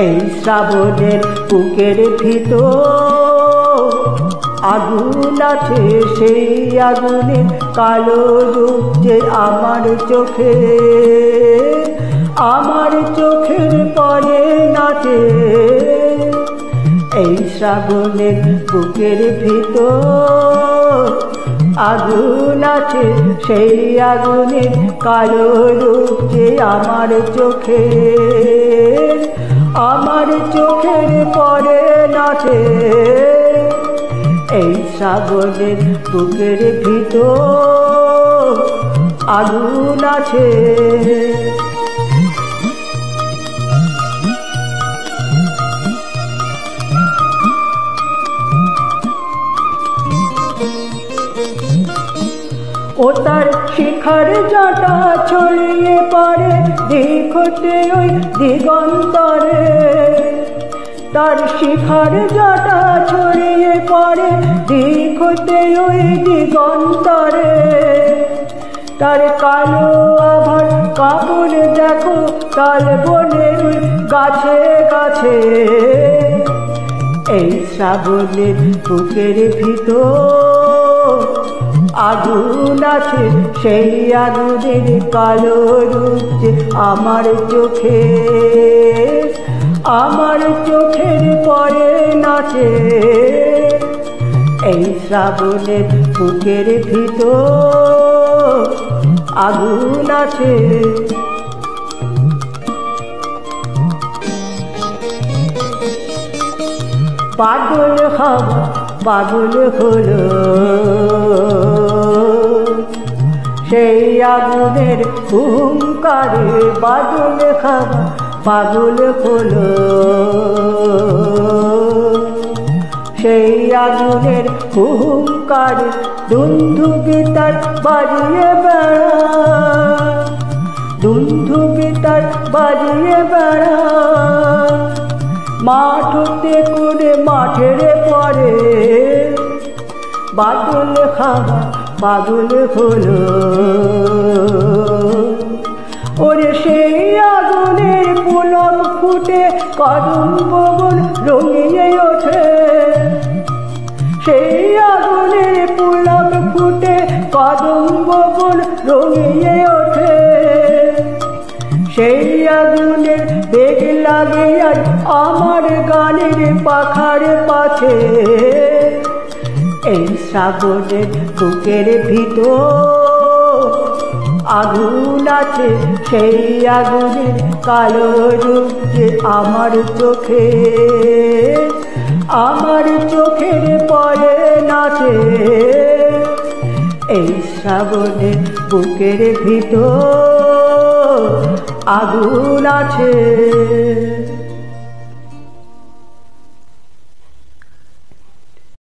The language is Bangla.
এই শ্রাবণের বুকের ভিতর আগুন আছে, সেই আগুনের কালো রূপ যে আমার চোখের পরে নাচে। এই শ্রাবণের বুকের ভিতর আগুন আছে, সেই আগুনের কালো রূপ যে আমার চোখের পরে নাচে। এই শ্রাবণের বুকের ভিতর আগুন আছে। ও তার শিখার জটা ছড়িয়ে পড়ে দিক হতে ওই দিগন্তরে, তার শিখার জটা ছড়িয়ে পড়ে দিক হতে ওই দিগন্তরে। তার কালো আভার কাপড় দেখো তাল বনের গাছে গাছে। এই শ্রাবণের বুকের ভিতর আগুন আছে, সেই আগুনের কালো রূপ যে আমার চোখের পরে নাচে। এই শ্রাবণের বুকের ভিতর আগুন আছে। পাগল হাওয়া পাগল হলো, সেই আগুনের হুঙ্কারে বাদল হাওয়া পাগল হলো। সেই আগুনের হুঙ্কারে দুন্দু গীতার বাজিয়ে বেড়া, মাঠ হতে করে মাঠের পরে বাদল হাওয়া পাগল হলো। ওরে সেই আগুনের পুলক ফুটে কদম্ব বন রঙিয়ে ওঠে, সেই আগুনের পুলক ফুটে কদম্ব বন রঙিয়ে ওঠে। সেই আগুনের বেগ লাগে আজ আমার গানের পাখার পাছে। এই শ্রাবণের বুকের ভিতর আগুন আছে, সেই আগুনের কালো রূপ যে আমার চোখের পরে নাচে। এই শ্রাবণের বুকের ভিতর আগুন আছে।